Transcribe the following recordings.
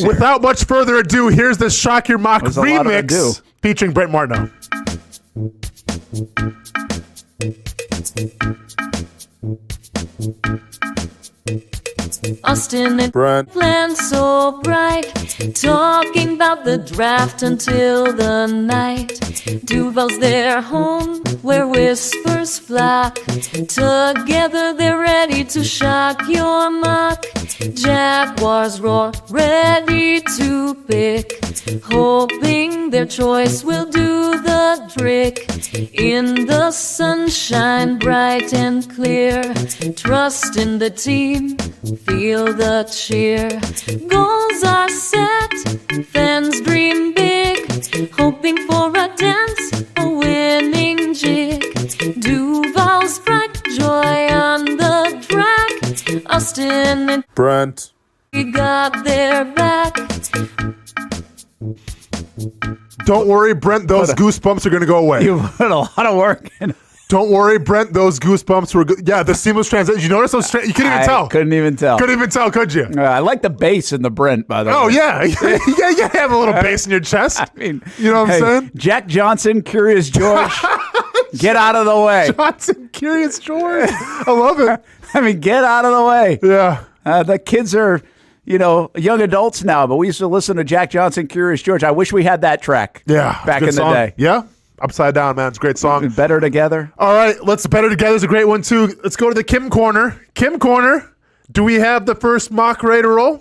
Without much further ado, here's the Shock Your Mock remix featuring Brent Martineau. Austin and Brent plan so bright, talking about the draft until the night. Duval's their home where whispers flock. Together they're ready to shock your mock. Jaguars roar, ready to pick, hoping their choice will do the trick. In the sunshine, bright and clear, trust in the team, feel the cheer. Goals are set, fans dream big, hoping for a dance, a winning jig. Duval's bright joy on the track. Austin and Brent, we got their back. Don't worry, Brent, those goosebumps are going to go away. You put a lot of work in. Don't worry, Brent, those goosebumps were good. Yeah, the seamless transition. You notice those? You couldn't even tell. Couldn't even tell. Couldn't even tell, could you? I like the bass in the Brent, by the way. Oh, yeah. Yeah, you have a little bass in your chest. I mean, you know what I'm saying? Jack Johnson, Curious George, get out of the way. Johnson, Curious George. I love it. I mean, get out of the way. Yeah. The kids are, young adults now, but we used to listen to Jack Johnson, Curious George. I wish we had that track back in the day. Yeah. Upside Down, man. It's a great song. Better Together. All right. Better Together is a great one, too. Let's go to the Kim Corner. Kim Corner. Do we have the first mock ready to roll?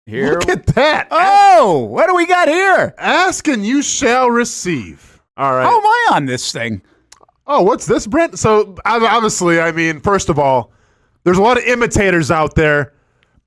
Here. Look at that. Oh, what do we got here? Ask and you shall receive. All right. How am I on this thing? Oh, what's this, Brent? So, obviously, first of all, there's a lot of imitators out there.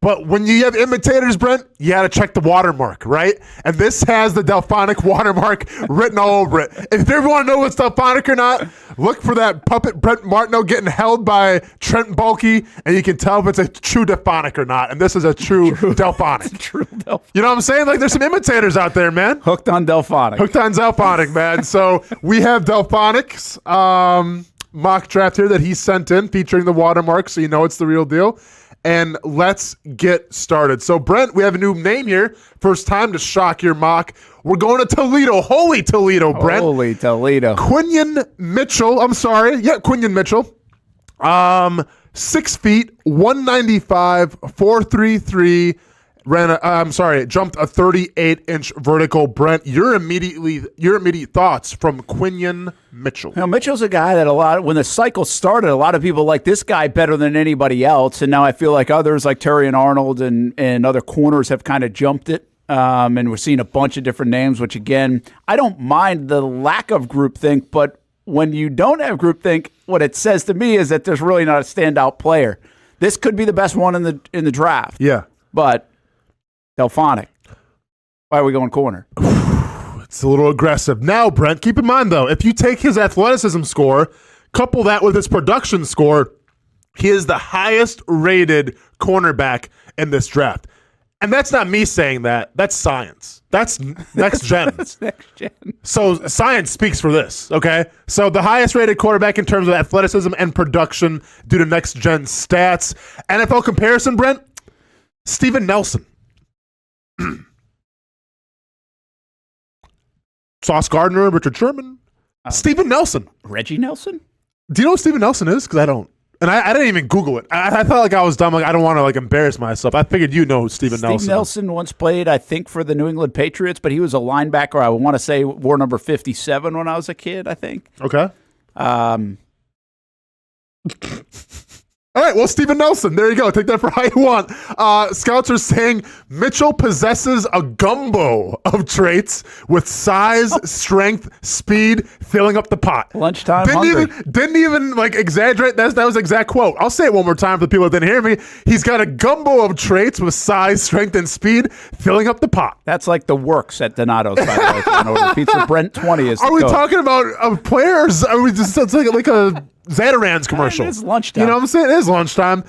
But when you have imitators, Brent, you got to check the watermark, right? And this has the Delphonic watermark written all over it. If you ever want to know what's Delphonic or not, look for that puppet Brent Martineau getting held by Trent Bulkey, and you can tell if it's a true Delphonic or not. And this is a true Delphonic. True Delphonic. You know what I'm saying? Like, there's some imitators out there, man. Hooked on Delphonic. Hooked on Delphonic, man. So we have Delphonic's mock draft here that he sent in featuring the watermark, so you know it's the real deal. And let's get started. So, Brent, we have a new name here. First time to shock your mock. We're going to Toledo. Holy Toledo, Brent. Holy Toledo. Quinion Mitchell. I'm sorry. Yeah, Quinion Mitchell. 6 feet, 195, 433. Jumped a 38-inch vertical. Brent, your immediate thoughts from Quinion Mitchell. Now, Mitchell's a guy that when the cycle started, a lot of people like this guy better than anybody else, and now I feel like others like Terry and Arnold and other corners have kind of jumped it, and we're seeing a bunch of different names, which again, I don't mind the lack of groupthink, but when you don't have groupthink, what it says to me is that there's really not a standout player. This could be the best one in the draft. Yeah. But Delphonic. Why are we going corner? It's a little aggressive. Now, Brent, keep in mind, though, if you take his athleticism score, couple that with his production score, he is the highest rated cornerback in this draft. And that's not me saying that. That's science. That's next gen. That's next gen. So science speaks for this, okay? So the highest rated quarterback in terms of athleticism and production due to next gen stats. NFL comparison, Brent, Steven Nelson. Sauce Gardner, Richard Sherman, Steven Nelson. Reggie Nelson? Do you know who Steven Nelson is? Because I don't. And I didn't even Google it. I felt like I was dumb. Like, I don't want to embarrass myself. I figured you know who Steven Nelson is. Steve Nelson once played, I think, for the New England Patriots, but he was a linebacker. I want to say wore number 57 when I was a kid, I think. Okay. All right, well, Steven Nelson, there you go. Take that for how you want. Scouts are saying Mitchell possesses a gumbo of traits with size, strength, speed, filling up the pot. Lunchtime didn't even exaggerate. That was the exact quote. I'll say it one more time for the people that didn't hear me. He's got a gumbo of traits with size, strength, and speed, filling up the pot. That's like the works at Donato's, by the way. If you want to order pizza, Brent 20 is the Are we code. talking about players? Are we just it's like a Zatarans commercial? It's lunchtime. You know what I'm saying? It is lunchtime.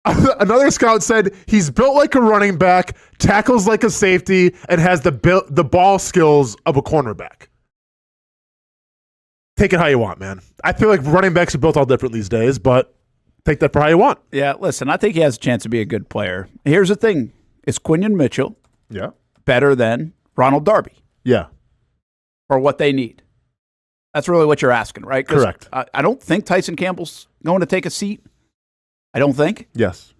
Another scout said he's built like a running back, tackles like a safety, and has the ball skills of a cornerback. Take it how you want, man. I feel like running backs are built all different these days, but take that for how you want. Yeah, listen, I think he has a chance to be a good player. Here's the thing. Is Quinion Mitchell better than Ronald Darby? Yeah. Or what they need? That's really what you're asking, right? Correct. I don't think Tyson Campbell's going to take a seat. I don't think. Yes.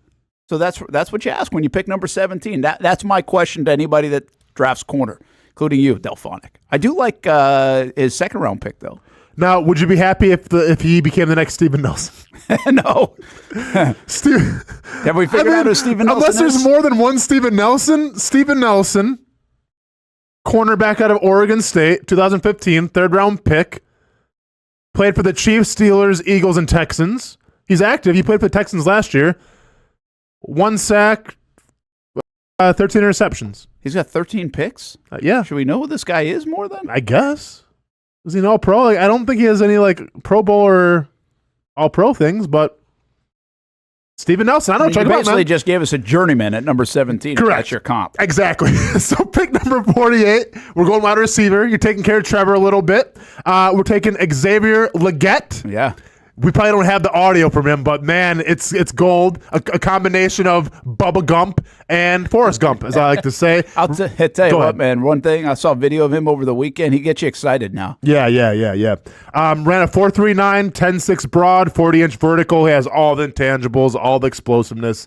So that's what you ask when you pick number 17. That's my question to anybody that drafts corner, including you, Delphonic. I do like his second-round pick, though. Now, would you be happy if he became the next Steven Nelson? No. Have we figured out who Steven Nelson unless there's is? more than one Steven Nelson, cornerback out of Oregon State, 2015, third-round pick. Played for the Chiefs, Steelers, Eagles, and Texans. He's active. He played for the Texans last year. 1 sack, 13 interceptions. He's got 13 picks? Yeah. Should we know who this guy is more than? I guess. Is he an all-pro? I don't think he has any Pro Bowl or all-pro things, but Steven Nelson, I don't know. Check him out, man. Basically just gave us a journeyman at number 17. Correct. That's your comp. Exactly. So pick number 48. We're going wide receiver. You're taking care of Trevor a little bit. We're taking Xavier Legette. Yeah. We probably don't have the audio from him, but man, it's gold. A combination of Bubba Gump and Forrest Gump, as I like to say. I'll tell you what, man. One thing, I saw a video of him over the weekend. He gets you excited now. Yeah. Ran a 4.39, 10.6 broad, 40-inch vertical. He has all the intangibles, all the explosiveness.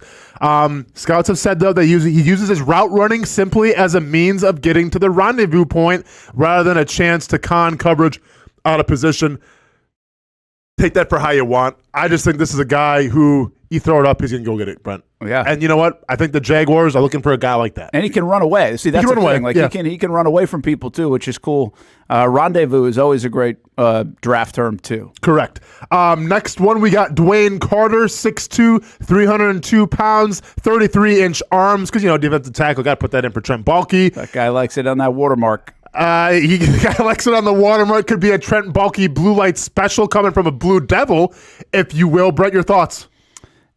Scouts have said, though, that he uses his route running simply as a means of getting to the rendezvous point rather than a chance to con coverage out of position. Take that for how you want. I just think this is a guy who, you throw it up, he's going to go get it, Brent. Yeah. And you know what? I think the Jaguars are looking for a guy like that. And he can run away. See, that's the thing. Like, he can run away from people, too, which is cool. Rendezvous is always a great draft term, too. Correct. Next one, we got Dwayne Carter, 6'2", 302 pounds, 33-inch arms, because, defensive tackle, got to put that in for Trent Baalke. That guy likes it on that watermark. He likes it on the watermark. Could be a Trent Baalke blue light special coming from a Blue Devil, if you will. Brett, your thoughts?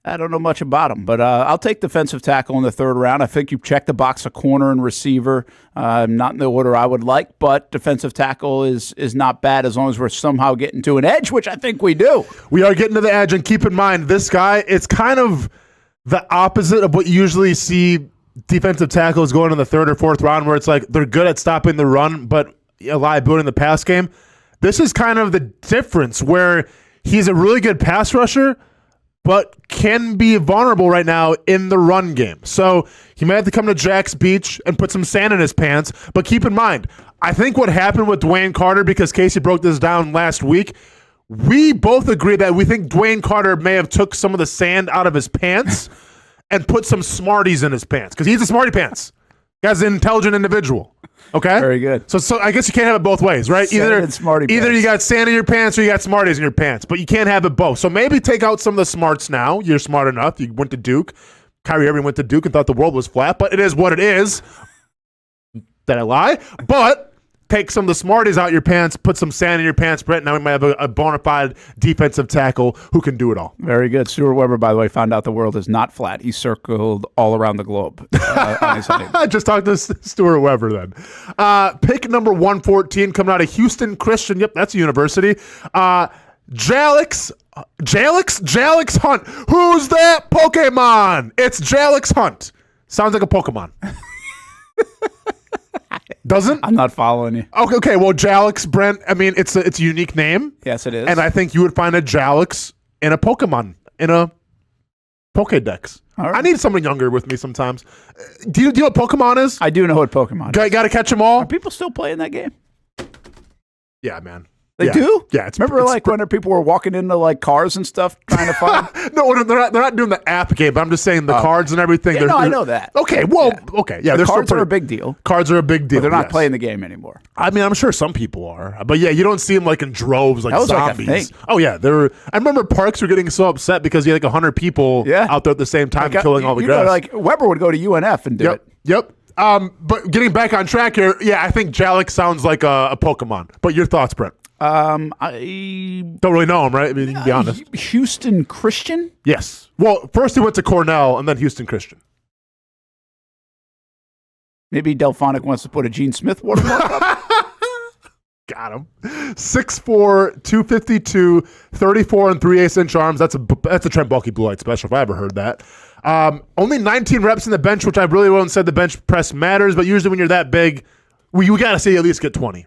I don't know much about him, but I'll take defensive tackle in the third round. I think you check the box of corner and receiver. Not in the order I would like, but defensive tackle is not bad as long as we're somehow getting to an edge, which I think we do. We are getting to the edge, and keep in mind, this guy, it's kind of the opposite of what you usually see defensive tackles going in the third or fourth round, where it's like they're good at stopping the run, but a liability in the pass game. This is kind of the difference, where he's a really good pass rusher, but can be vulnerable right now in the run game. So he might have to come to Jack's Beach and put some sand in his pants. But keep in mind, I think what happened with Dwayne Carter, because Casey broke this down last week, we both agree that we think Dwayne Carter may have took some of the sand out of his pants and put some Smarties in his pants, because he's a Smarty pants. Guy's an intelligent individual. Okay? Very good. So I guess you can't have it both ways, right? Either you got sand in your pants or you got Smarties in your pants, but you can't have it both. So maybe take out some of the smarts now. You're smart enough. You went to Duke. Kyrie Irving went to Duke and thought the world was flat, but it is what it is. Did I lie? But take some of the Smarties out your pants, put some sand in your pants, Brett. Now we might have a bona fide defensive tackle who can do it all. Very good. Stuart Weber, by the way, found out the world is not flat. He circled all around the globe. I just talked to Stuart Weber then. Pick number 114 coming out of Houston Christian. Yep, that's a university. Jalix Hunt. Who's that Pokemon? It's Jalix Hunt. Sounds like a Pokemon. Doesn't? I'm not following you. Okay. Well, Jalix, Brent, I mean, it's a unique name. Yes, it is. And I think you would find a Jalix in a Pokemon, in a Pokedex. Right. I need someone younger with me sometimes. Do you know what Pokemon is? I do know what Pokemon is. Got to catch them all? Are people still playing that game? Yeah, man. They do? Yeah. Remember when people were walking into cars and stuff trying to find? No, they're not doing the app game, but I'm just saying the cards and everything. Yeah, I know that. Okay, well, okay. Yeah, the cards are a big deal. Cards are a big deal. But they're not playing the game anymore. I mean, I'm sure some people are. But yeah, you don't see them in droves like zombies. Like a thing. Oh, yeah. I remember Parks were getting so upset because you had 100 people out there at the same time killing all the grass. Weber would go to UNF and do it. Yep. But getting back on track here, yeah, I think Jalix sounds like a Pokemon. But your thoughts, Brent? I don't really know him, right? I mean, you can be honest. Houston Christian? Yes. Well, first he went to Cornell and then Houston Christian. Maybe Delphonic wants to put a Gene Smith watermark up. Got him. 6'4", 252, 34 and 3/8 inch arms. That's a Trent Baalke Blue Light special if I ever heard that. Only 19 reps in the bench, which I really won't say the bench press matters, but usually when you're that big, you got to see at least get 20.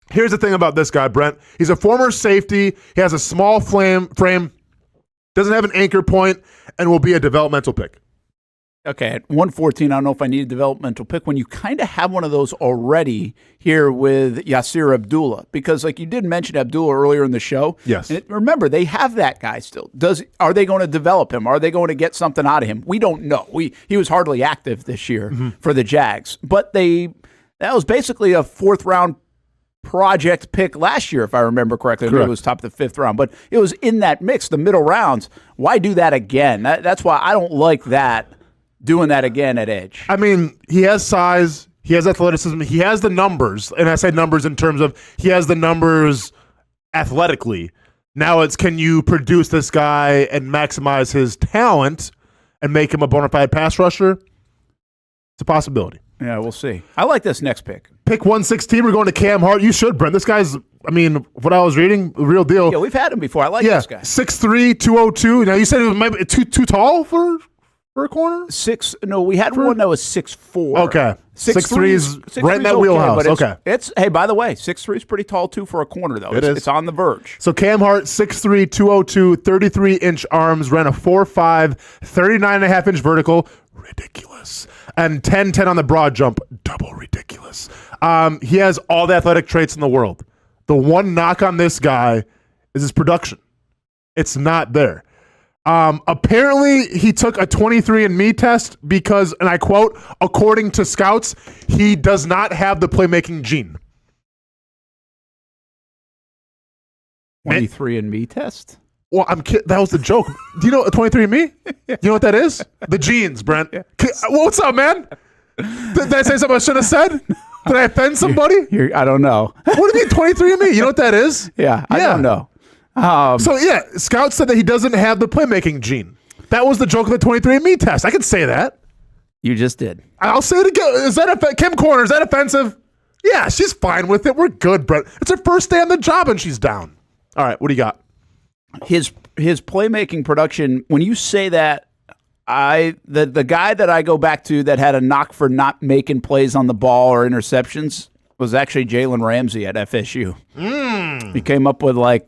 Here's the thing about this guy, Brent. He's a former safety. He has a small frame, doesn't have an anchor point, and will be a developmental pick. Okay, at 114, I don't know if I need a developmental pick when you kind of have one of those already here with Yasir Abdullah, because like you did mention Abdullah earlier in the show. Yes. And remember, they have that guy still. Are they going to develop him? Are they going to get something out of him? We don't know. He was hardly active this year for the Jags, but that was basically a fourth-round project pick last year, if I remember correctly. Maybe it was top of the fifth round, but it was in that mix, the middle rounds. Why do that again? That's why I don't like that. Doing that again at edge. I mean, he has size, he has athleticism, he has the numbers, and I say numbers in terms of he has the numbers athletically. Now it's can you produce this guy and maximize his talent and make him a bona fide pass rusher? It's a possibility. Yeah, we'll see. I like this next pick. Pick 116, we're going to Cam Hart. You should, Brent. This guy's, I mean, what I was reading, the real deal. Yeah, we've had him before. I like this guy. 6'3", 202. Now you said it might be too tall for a corner? We had one that was 6'4". Okay. 6'3" is right in that wheelhouse. Okay. Hey, by the way, 6'3" is pretty tall too for a corner though. It's on the verge. So Cam Hart, 6'3", 202, 33-inch arms, ran a 4'5", 39.5-inch vertical. Ridiculous. And 10-10 on the broad jump. Double ridiculous. He has all the athletic traits in the world. The one knock on this guy is his production. It's not there. Apparently, he took a 23andMe test because, and I quote, according to scouts, he does not have the playmaking gene. 23andMe test? Well, I'm kidding. That was the joke. Do you know 23andMe? You know what that is? The genes, Brent. Yeah. What's up, man? Did I say something I shouldn't have said? Did I offend somebody? I don't know. What do you mean 23andMe? You know what that is? Yeah, I don't know. Scouts said that he doesn't have the playmaking gene. That was the joke of the 23andMe test. I can say that. You just did. I'll say it again. Is that Kim Corner? Is that offensive? Yeah, she's fine with it. We're good, Brett. It's her first day on the job and she's down. All right, what do you got? His playmaking production. When you say that, the guy that I go back to that had a knock for not making plays on the ball or interceptions was actually Jalen Ramsey at FSU. He came up with I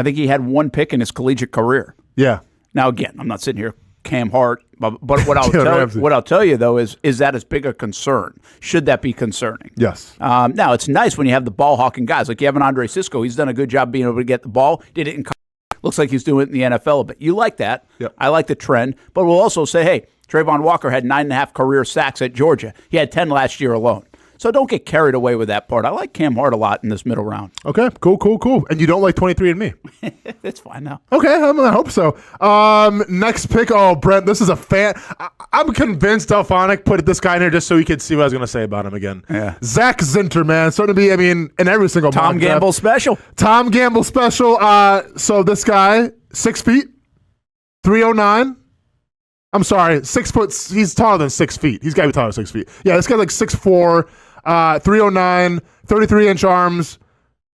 think he had one pick in his collegiate career. Yeah. Now again, I'm not sitting here Cam Hart, but what I'll tell you though is that as big a concern? Should that be concerning? Yes. Now it's nice when you have the ball hawking guys like you have an Andre Sisco. He's done a good job being able to get the ball. Did it in looks like he's doing it in the NFL a bit. You like that? Yep. I like the trend, but we'll also say, hey, Trayvon Walker had 9.5 career sacks at Georgia. He had 10 last year alone. So don't get carried away with that part. I like Cam Hart a lot in this middle round. Okay, cool. And you don't like 23andMe? It's fine now. Okay, I hope so. Next pick. Oh, Brent, this is a fan. I'm convinced Delphonic put this guy in here just so he could see what I was going to say about him again. Yeah. Zach Zinter, man. Starting to be, in every single Tom mock Gamble draft. special. Tom Gamble special. So this guy, 6 feet, 309. I'm sorry, 6 foot. He's taller than 6 feet. He's got to be taller than 6 feet. Yeah, this guy's like 6'4", 309, 33-inch arms,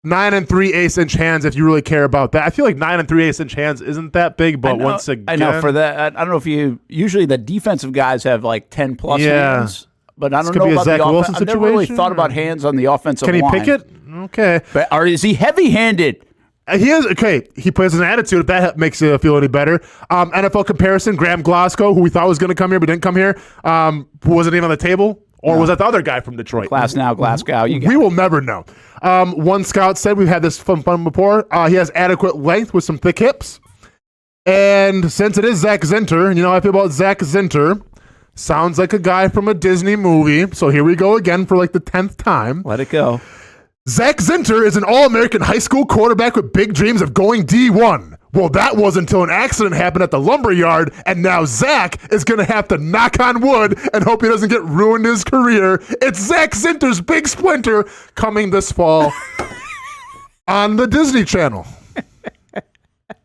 9 3/8-inch hands. If you really care about that, I feel like 9 3/8-inch hands isn't that big, but once again, I know for that. I don't know if you usually the defensive guys have like 10 plus hands, but I don't know about the offense. I've never really thought about hands on the offensive line. Can he pick it? Okay, but is he heavy-handed? He is okay. He plays an attitude. If that makes you feel any better. NFL comparison: Graham Glasgow, who we thought was going to come here but didn't come here, who wasn't even on the table, or was that the other guy from Detroit? Glasgow. We will never know. One scout said we've had this fun before. He has adequate length with some thick hips, and since it is Zach Zinter, you know how I feel about Zach Zinter. Sounds like a guy from a Disney movie. So here we go again for like the 10th time. Let it go. Zach Zinter is an All-American high school quarterback with big dreams of going D1. Well, that was until an accident happened at the lumberyard, and now Zach is going to have to knock on wood and hope he doesn't get ruined his career. It's Zach Zinter's Big Splinter coming this fall on the Disney Channel.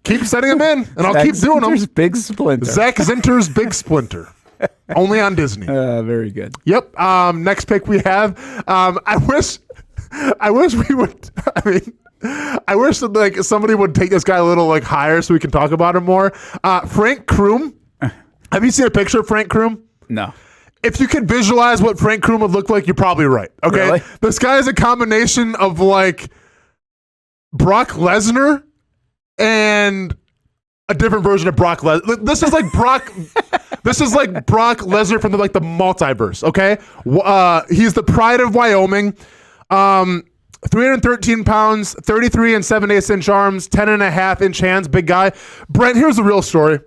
Keep setting him in, and I'll keep doing them. Big Splinter. Zach Zinter's Big Splinter. Only on Disney. Very good. Yep. Next pick we have. I wish I wish we would. I mean, I wish that like somebody would take this guy a little like higher so we can talk about him more. Frank Kroom. Have you seen a picture of Frank Kroom? No. If you could visualize what Frank Kroom would look like, you're probably right. Okay, Really? This guy is a combination of like Brock Lesnar and a different version of Brock Lesnar. This is like Brock. This is like Brock Lesnar from the multiverse. Okay, he's the pride of Wyoming. 313 pounds, 33 and 7/8 inch arms, 10.5 inch hands, big guy. Brent, here's the real story.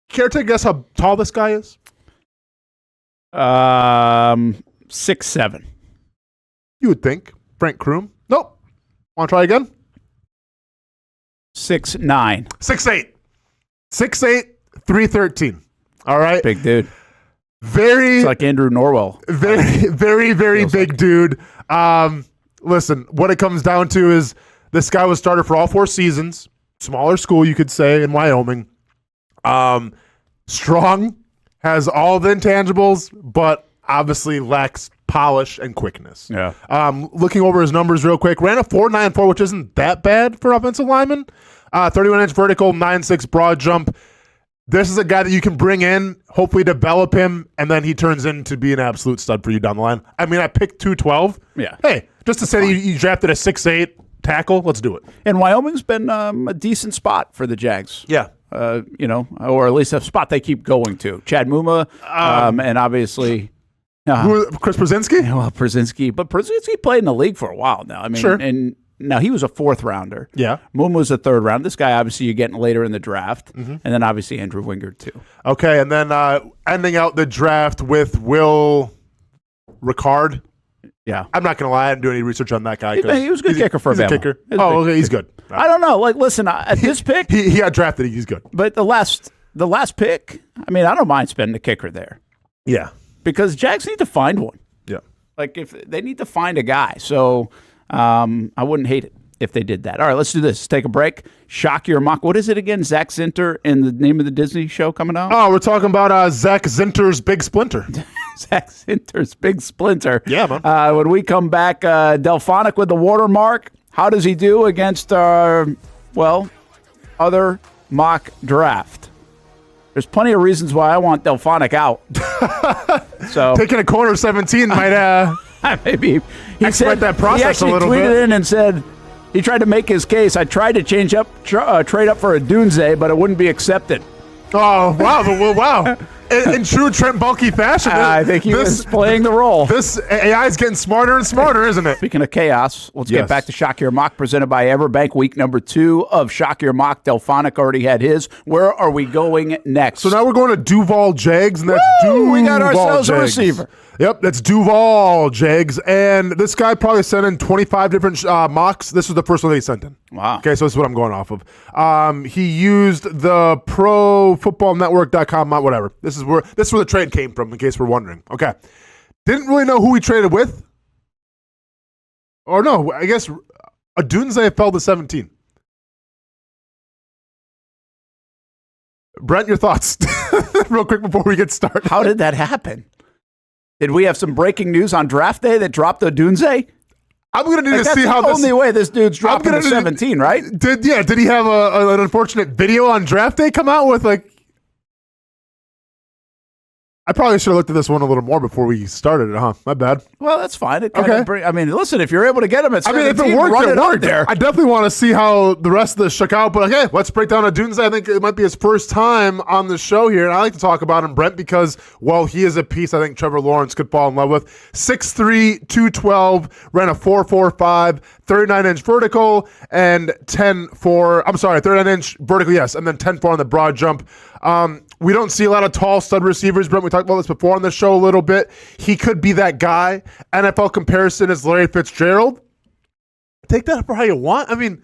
Care to guess how tall this guy is? 6'7". You would think. Frank Kroom. Nope. Want to try again? 6'9". 6'8". 6'8", 313. All right. Big dude. Very. It's like Andrew Norwell. Very big dude. Listen, what it comes down to is this guy was starter for all 4 seasons. Smaller school, you could say, in Wyoming. Strong, has all the intangibles, but obviously lacks polish and quickness. Yeah. Looking over his numbers real quick, ran a 4.94, which isn't that bad for offensive lineman. 31-inch vertical, 9.6 broad jump. This is a guy that you can bring in, hopefully develop him, and then he turns into be an absolute stud for you down the line. I mean, I picked 212. Yeah. Hey, just to say that you drafted a 6'8" tackle, let's do it. And Wyoming's been a decent spot for the Jags. Yeah. Or at least a spot they keep going to. Chad Muma, and obviously Chris Brzezinski? Well, Brzezinski. But Brzezinski played in the league for a while now. I mean, sure. And now he was a 4th rounder. Yeah. Muma was a 3rd round. This guy, obviously, you're getting later in the draft. And then, obviously, Andrew Wingard, too. Okay, and then ending out the draft with Will Ricard. Yeah. I'm not going to lie. I didn't do any research on that guy. He was a good kicker for he's a Bama. kicker. Oh, okay, he's good. I don't know. Like, listen, at this pick. He got drafted. He's good. But the last pick, I mean, I don't mind spending a kicker there. Yeah. Because Jags need to find one. Yeah. Like, if they need to find a guy. So I wouldn't hate it if they did that. All right, let's do this. Take a break. Shock your mock. What is it again? Zach Zinter and the name of the Disney show coming out? Oh, we're talking about Zach Zinter's Big Splinter. Zach Zinter's Big Splinter. Yeah, man. When we come back, Delphonic with the watermark. How does he do against other mock draft? There's plenty of reasons why I want Delphonic out. So taking a corner 17 might maybe he expedite that process a little bit. He actually tweeted bit. in and said he tried to make his case. I tried to trade up for a Dunze, but it wouldn't be accepted. Oh, wow. Wow. In true Trent Baalke fashion. I think he was playing the role. This AI is getting smarter and smarter, isn't it? Speaking of chaos, let's get back to Shock Your Mock, presented by Everbank, week number 2 of Shock Your Mock. Delphonic already had his. Where are we going next? So now we're going to Duval Jags, and that's Duval we got ourselves a Jags. receiver. Yep, that's Duval Jags, and this guy probably sent in 25 different mocks. This was the first one that he sent in. Wow. Okay, so this is what I'm going off of. He used the ProFootballNetwork.com mock, whatever. This is where the trade came from, in case we're wondering. Okay, didn't really know who he traded with, or no, I guess Adunze fell to 17. Brent, your thoughts, real quick before we get started. How did that happen? Did we have some breaking news on draft day that dropped Odunze? I'm going to need to see how that's the only way this dude's dropping to 17, right? Did he have an unfortunate video on draft day come out with like? I probably should have looked at this one a little more before we started it, huh? My bad. Well, that's fine. I mean, listen, if you're able to get him at 17, if it worked, run it worked. there. I definitely want to see how the rest of this shook out. But okay, let's break down Adunze. I think it might be his first time on the show here. And I like to talk about him, Brent, because, well, he is a piece I think Trevor Lawrence could fall in love with. 6'3", 212, ran a 4.45, 39-inch vertical, and 39-inch vertical, yes, and then 10.4 on the broad jump. We don't see a lot of tall stud receivers, Brent. We talked about this before on the show a little bit. He could be that guy. NFL comparison is Larry Fitzgerald. Take that for how you want. I mean,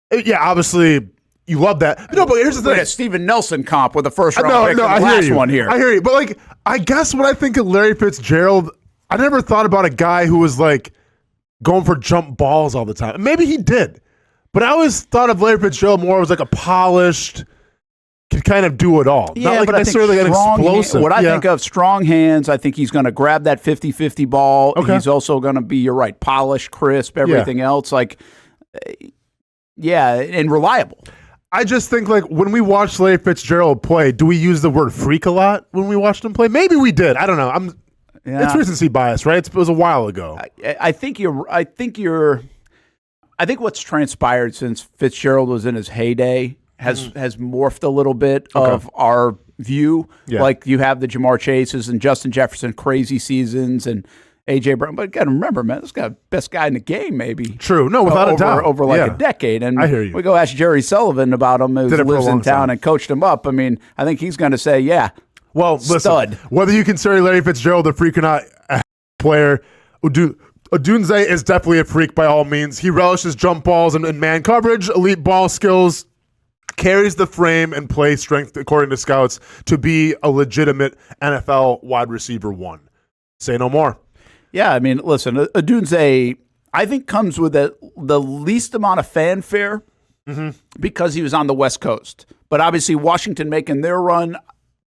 yeah, obviously you love that. No, but here's the thing. We had Steven Nelson comp with the first round pick in the last one here. I hear you. But like, I guess when I think of Larry Fitzgerald, I never thought about a guy who was like going for jump balls all the time. Maybe he did. But I always thought of Larry Fitzgerald more as like a polished, can kind of do it all. Yeah, not like but necessarily I think an explosive. What I think of strong hands, I think he's going to grab that 50-50 ball. Okay. He's also going to be, you're right, polished, crisp, everything else. Like, yeah, and reliable. I just think, like, when we watch Larry Fitzgerald play, do we use the word freak a lot when we watched him play? Maybe we did. I don't know. It's recency bias, right? It was a while ago. I think what's transpired since Fitzgerald was in his heyday has morphed a little bit of our view. Yeah. Like you have the Jamar Chases and Justin Jefferson crazy seasons and A.J. Brown. But you got to remember, man, this guy best guy in the game, maybe. True. No, without a doubt. Over like a decade. And I hear you. we go ask Jerry Sullivan about him, who lives in town and coached him up. I mean, I think he's going to say, yeah, well, stud. Listen, whether you consider Larry Fitzgerald a freak or not, a player, Odunze is definitely a freak by all means. He relishes jump balls and man coverage, elite ball skills, carries the frame and play strength, according to scouts, to be a legitimate NFL wide receiver one. Say no more. Yeah, I mean, listen, Odunze, I think, comes with the least amount of fanfare because he was on the West Coast. But obviously, Washington making their run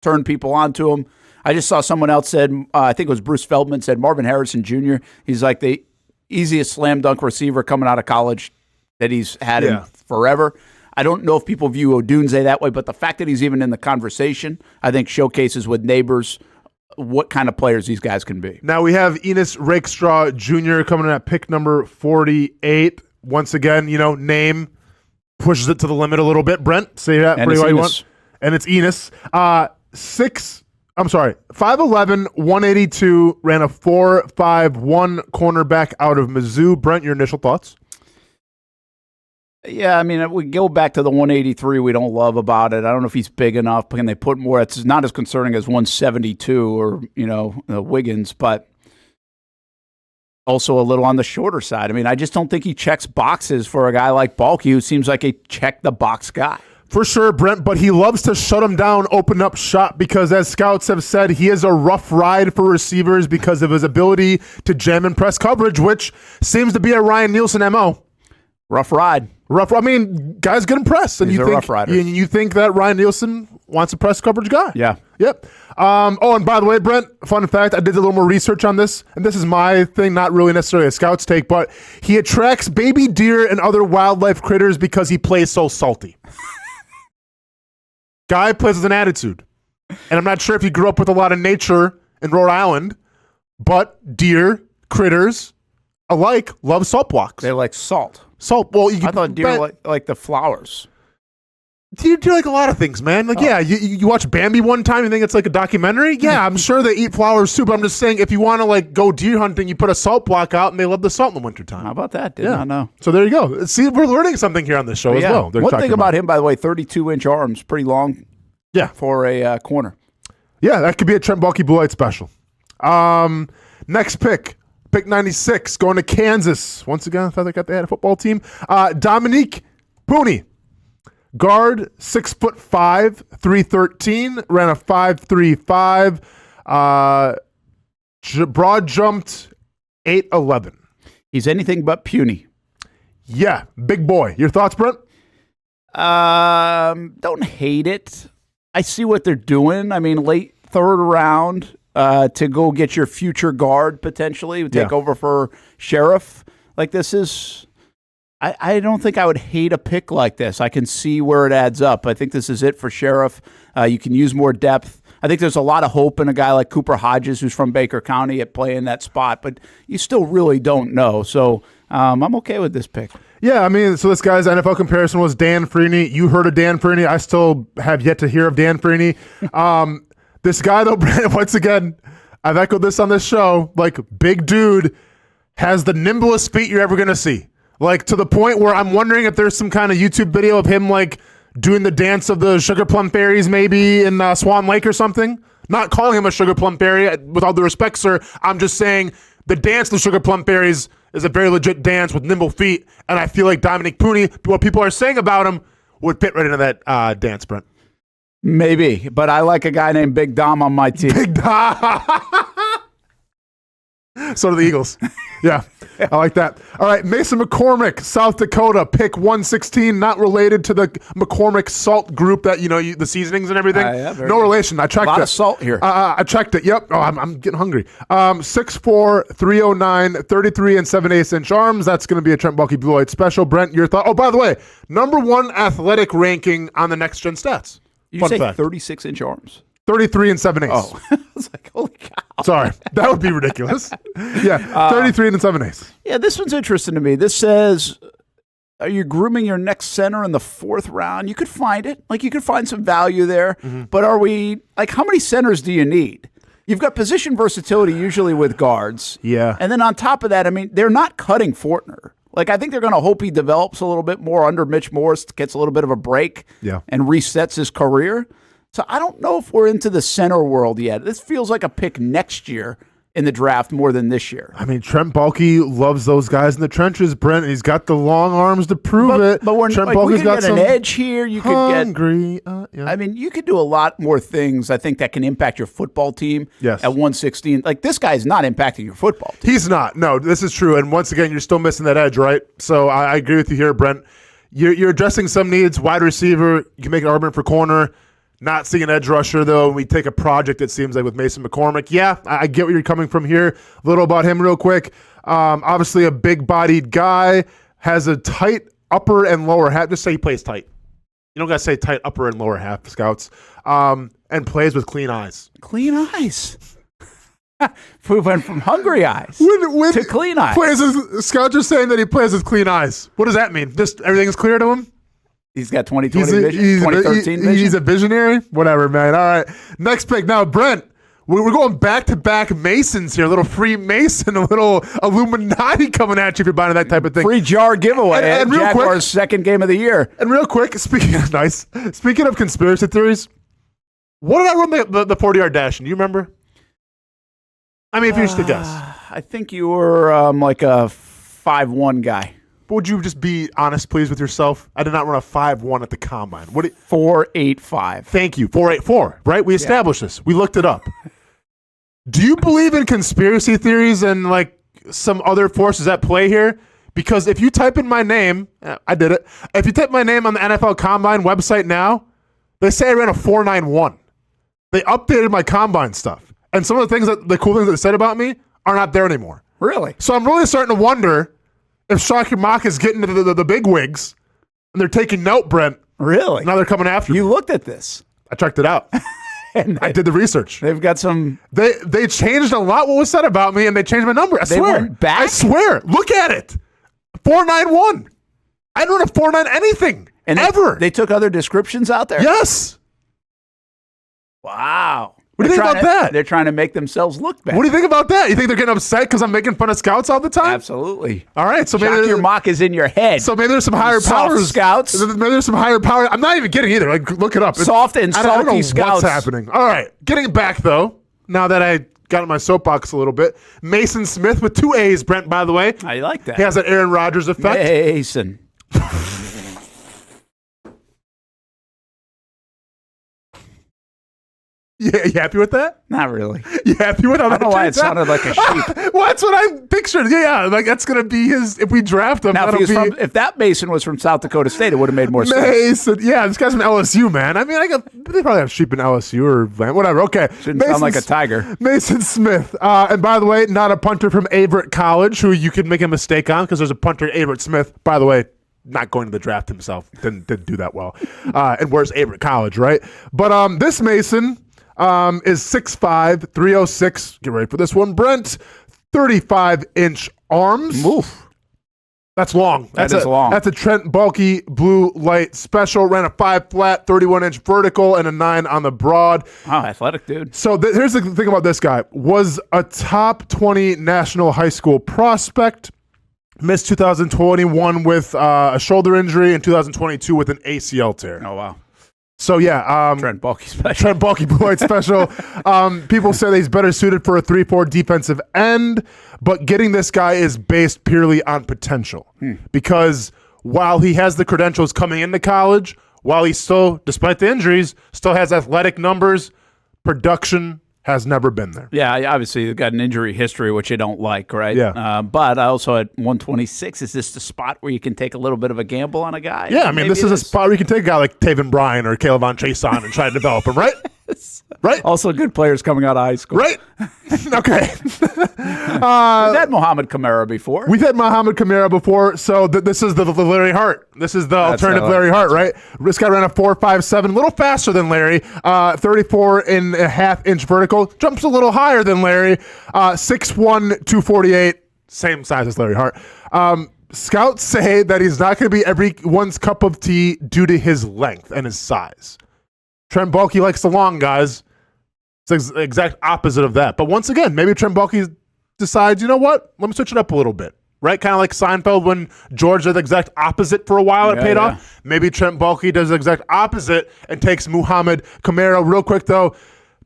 turned people onto him. I just saw someone else said, I think it was Bruce Feldman, said Marvin Harrison Jr., he's like the easiest slam dunk receiver coming out of college that he's had in forever. I don't know if people view Odunze that way, but the fact that he's even in the conversation, I think showcases with neighbors what kind of players these guys can be. Now we have Enos Rakestraw Jr. coming in at pick number 48. Once again, name pushes it to the limit a little bit. Brent, say that pretty well you want. And it's Enos. 5'11", 182, ran a 4.51 cornerback out of Mizzou. Brent, your initial thoughts? Yeah, I mean, we go back to the 183 we don't love about it. I don't know if he's big enough. Can they put more? It's not as concerning as 172 or, Wiggins, but also a little on the shorter side. I mean, I just don't think he checks boxes for a guy like Balky, who seems like a check-the-box guy. For sure, Brent, but he loves to shut him down, open up shop, because as scouts have said, he is a rough ride for receivers because of his ability to jam and press coverage, which seems to be a Ryan Nielsen MO. Rough ride. I mean, guys get impressed. And He's a rough rider. You think that Ryan Nielsen wants a press coverage guy? Yeah. Yep. And by the way, Brent, fun fact, I did a little more research on this, and this is my thing, not really necessarily a scout's take, but he attracts baby deer and other wildlife critters because he plays so salty. Guy plays with an attitude. And I'm not sure if he grew up with a lot of nature in Rhode Island, but deer, critters alike love salt blocks. They like salt. Salt. Well, I thought deer like the flowers. Deer do like a lot of things, man. Like, you watch Bambi one time, you think it's like a documentary? Yeah, I'm sure they eat flowers too, but I'm just saying if you want to go deer hunting, you put a salt block out and they love the salt in the wintertime. How about that? Did not know. So there you go. See, we're learning something here on this show as well. One thing about him, by the way, 32-inch arms, pretty long for a corner. Yeah, that could be a Trent Baalke Blue Light special. Next pick 96, going to Kansas. Once again, I thought they had a football team. Dominique Pooney. Guard, 6'5", 313, ran a 5.35. Broad jumped 8'11. He's anything but puny. Yeah, big boy. Your thoughts, Brent? Don't hate it. I see what they're doing. I mean, late third round to go get your future guard potentially, take over for Sheriff. Like this is. I don't think I would hate a pick like this. I can see where it adds up. I think this is it for Sheriff. You can use more depth. I think there's a lot of hope in a guy like Cooper Hodges, who's from Baker County, at playing that spot, but you still really don't know. So I'm okay with this pick. Yeah, I mean, so this guy's NFL comparison was Dan Freeney. You heard of Dan Freeney. I still have yet to hear of Dan Freeney. This guy, though, Brandon, once again, I've echoed this on this show, like, big dude, has the nimblest feet you're ever going to see. Like, to the point where I'm wondering if there's some kind of YouTube video of him, like, doing the dance of the sugar plum fairies maybe in Swan Lake or something. Not calling him a sugar plum fairy, with all due respect, sir. I'm just saying the dance of the sugar plum fairies is a very legit dance with nimble feet, and I feel like Dominique Pooney, what people are saying about him, would fit right into that dance, Brent. Maybe, but I like a guy named Big Dom on my team. Big Dom. So do the Eagles. Yeah, I like that. All right, Mason McCormick, South Dakota, pick 116, not related to the McCormick salt group that, the seasonings and everything. Yeah, no relation. I checked it. A lot of salt here. I checked it. Yep. Oh, I'm getting hungry. 6'4", 309, 33 and 7/8 inch arms. That's going to be a Trent Baalke Blue Light special. Brent, your thought? Oh, by the way, number 1 athletic ranking on the Next Gen Stats. You say 36-inch arms? 33 and 7/8. Oh, I was like, holy cow. Sorry, that would be ridiculous. Yeah, 33 and 7/8. Yeah, this one's interesting to me. This says, are you grooming your next center in the 4th round? You could find it. Like, you could find some value there. Mm-hmm. But are we, like, how many centers do you need? You've got position versatility usually with guards. Yeah. And then on top of that, I mean, they're not cutting Fortner. Like, I think they're going to hope he develops a little bit more under Mitch Morse, gets a little bit of a break, and resets his career. So I don't know if we're into the center world yet. This feels like a pick next year in the draft more than this year. I mean, Trent Baalke loves those guys in the trenches, Brent. He's got the long arms to prove it. But Trent we Baalke's could got get an edge here. You could hungry. get. I mean, you could do a lot more things. I think that can impact your football team. Yes. At 116, like this guy's not impacting your football team. He's not. No, this is true. And once again, you're still missing that edge, right? So I agree with you here, Brent. You're addressing some needs. Wide receiver, you can make an argument for corner. Not seeing an edge rusher, though. We take a project, it seems like, with Mason McCormick. Yeah, I get where you're coming from here. A little about him real quick. Obviously, a big-bodied guy. Has a tight upper and lower half. Just say he plays tight. You don't got to say tight upper and lower half, scouts. And plays with clean eyes. Clean eyes. We went from hungry eyes to clean eyes. Scouts are saying that he plays with clean eyes. What does that mean? Just everything's clear to him? He's got 2020 vision, 2013 vision. He's a visionary? Whatever, man. All right. Next pick. Now, Brent, we're going back-to-back Masons here. A little free Mason, a little Illuminati coming at you if you're buying that type of thing. Free jar giveaway and real Jaguars' quick, second game of the year. And real quick, speaking of conspiracy theories, what did I run the 40-yard dash in? Do you remember? I mean, if you used to guess. I think you were like a 5'1" guy. Would you just be honest, please, with yourself? I did not run a 5'1" at the combine. 4.85. Thank you. 4.84, right? We established this. We looked it up. Do you believe in conspiracy theories and like some other forces at play here? Because if you type in my name, I did it. If you type my name on the NFL Combine website now, they say I ran a 4.91. They updated my combine stuff. And some of the cool things that they said about me are not there anymore. Really? So I'm really starting to wonder if Shaki Mock is getting to the big wigs and they're taking note, Brent. Really? Now they're coming after me. You looked at this. I checked it out. And I did the research. They've got some. They changed a lot what was said about me, and they changed my number. I swear. Went back? I swear. Look at it. 4.91. I don't have 4.9 anything. And ever. They took other descriptions out there? Yes. Wow. What do you think about that? They're trying to make themselves look better. What do you think about that? You think they're getting upset because I'm making fun of scouts all the time? Absolutely. All right. So maybe your mock is in your head. So maybe there's some higher powers. Scouts. Maybe there's some higher power. I'm not even kidding either. Like, look it up. Soft and salty I don't know scouts. What's happening? All right. Getting back though. Now that I got in my soapbox a little bit, Mason Smith with 2 A's. Brent, by the way. I like that. He has that Aaron Rodgers effect. Mason. Yeah, you happy with that? Not really. You happy with how that I don't know why it turns out? sounded like a sheep. Well, that's what I pictured. Yeah, like that's gonna be his. If we draft him, Now, if that Mason was from South Dakota State, it would have made more sense. Mason. Yeah, this guy's from LSU, man. I mean, they probably have sheep in LSU or whatever. Okay, Shouldn't sound like a tiger. Mason Smith. And by the way, not a punter from Averett College, who you could make a mistake on because there's a punter at Averett Smith. By the way, not going to the draft himself. Didn't do that well. And where's Averett College, right? But this Mason. Is 6'5", 306. Get ready for this one, Brent. 35-inch arms. Oof. That's long. That is long. That's a Trent Baalke Blue Light special. Ran a 5 flat, 31-inch vertical, and a 9 on the broad. Oh, athletic dude. So here's the thing about this guy. Was a top 20 national high school prospect. Missed 2021 with a shoulder injury and 2022 with an ACL tear. Oh, wow. So, yeah. Trent Baalke special. Trent Baalke Blue Light special. People say that he's better suited for a 3-4 defensive end, but getting this guy is based purely on potential. Because while he has the credentials coming into college, while he still, despite the injuries, still has athletic numbers, production, has never been there. Yeah, obviously you've got an injury history, which you don't like, right? Yeah. But I also at 126, is this the spot where you can take a little bit of a gamble on a guy? Yeah, I mean, this is a spot where you can take a guy like Taven Bryan or Caleb Von Chase on and try to develop him, right? Right? Also good players coming out of high school. Right? Okay. We've had Mohamed Kamara before. We've had Mohamed Kamara before, so this is the Larry Hart. This is the alternative Larry Hart, right? This guy ran a 4.57, a little faster than Larry, 34.5-inch vertical, jumps a little higher than Larry, 6'1", 248, same size as Larry Hart. Scouts say that he's not going to be everyone's cup of tea due to his length and his size. Trent Baalke likes the long guys. It's the exact opposite of that. But once again, maybe Trent Baalke decides, you know what? Let me switch it up a little bit. Right? Kind of like Seinfeld when George did the exact opposite for a while and it paid off. Maybe Trent Baalke does the exact opposite and takes Mohamed Kamara. Real quick, though,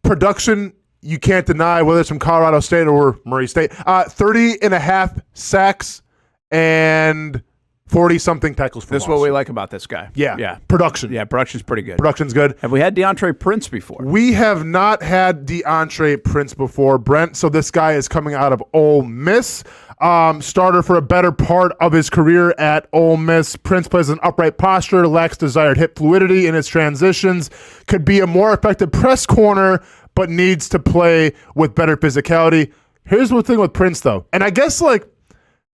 production, you can't deny whether it's from Colorado State or Murray State. 30.5 sacks and 40-something tackles for loss. This is what we like about this guy. Yeah. Production. Yeah, production's pretty good. Production's good. Have we had DeAndre Prince before? We have not had DeAndre Prince before, Brent. So this guy is coming out of Ole Miss. Starter for a better part of his career at Ole Miss. Prince plays an upright posture, lacks desired hip fluidity in his transitions, could be a more effective press corner, but needs to play with better physicality. Here's the thing with Prince, though. And I guess,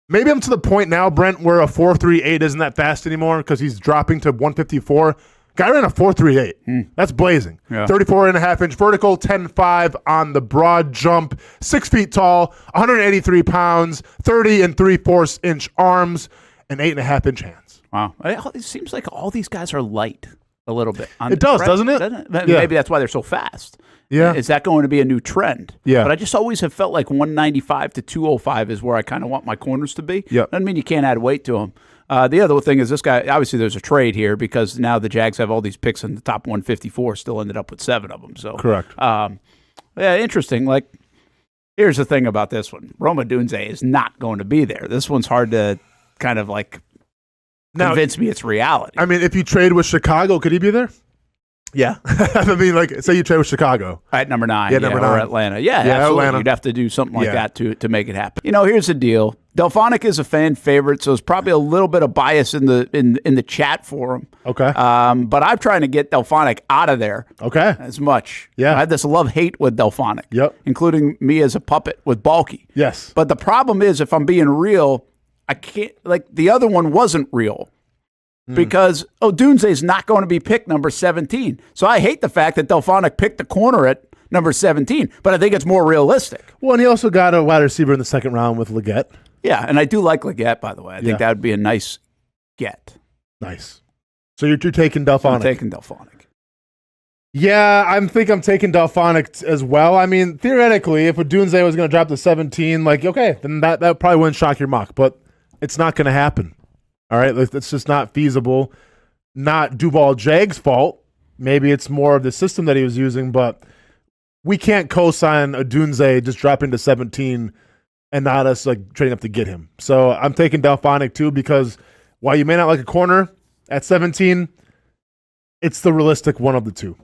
maybe I'm to the point now, Brent, where a 4.38 isn't that fast anymore because he's dropping to 154. Guy ran a 4.38. That's blazing. Yeah. 34.5-inch vertical, 10.5 on the broad jump, 6 feet tall, 183 pounds, 30 3/4-inch arms, and 8.5-inch hands. Wow. It seems like all these guys are light a little bit. It does, doesn't it? Yeah. Maybe that's why they're so fast. Yeah. Is that going to be a new trend? Yeah. But I just always have felt like 195 to 205 is where I kind of want my corners to be. Yeah. Doesn't mean you can't add weight to them. The other thing is this guy, obviously there's a trade here because now the Jags have all these picks in the top 154, still ended up with 7 of them. So correct. Yeah, interesting. Here's the thing about this one. Roma Dunze is not going to be there. This one's hard to kind of convince me it's reality. I mean, if you trade with Chicago, could he be there? Yeah. I mean, say you trade with Chicago. At number 9. Yeah, number 9. Or Atlanta. Yeah, absolutely. Atlanta. You'd have to do something like that to make it happen. Here's the deal. Delphonic is a fan favorite, so there's probably a little bit of bias in the chat for him. Okay. But I'm trying to get Delphonic out of there. Okay. As much. Yeah. I have this love-hate with Delphonic. Yep. Including me as a puppet with Baalke. Yes. But the problem is, if I'm being real, I can't, the other one wasn't real. Because Odunze is not going to be picked number 17. So I hate the fact that Delphonic picked the corner at number 17, but I think it's more realistic. Well, and he also got a wide receiver in the second round with Leggett. Yeah, and I do like Leggett, by the way. I think that would be a nice get. Nice. So you're taking Delphonic. I'm taking Delphonic. Yeah, I'm taking Delphonic as well. I mean, theoretically, if Odunze was going to drop to 17, okay, then that probably wouldn't shock your mock, but it's not going to happen. All right, it's just not feasible. Not Duval Jag's fault. Maybe it's more of the system that he was using, but we can't co-sign Odunze just dropping to 17 and not us trading up to get him. So I'm taking Delphonic too because while you may not like a corner at 17, it's the realistic one of the two.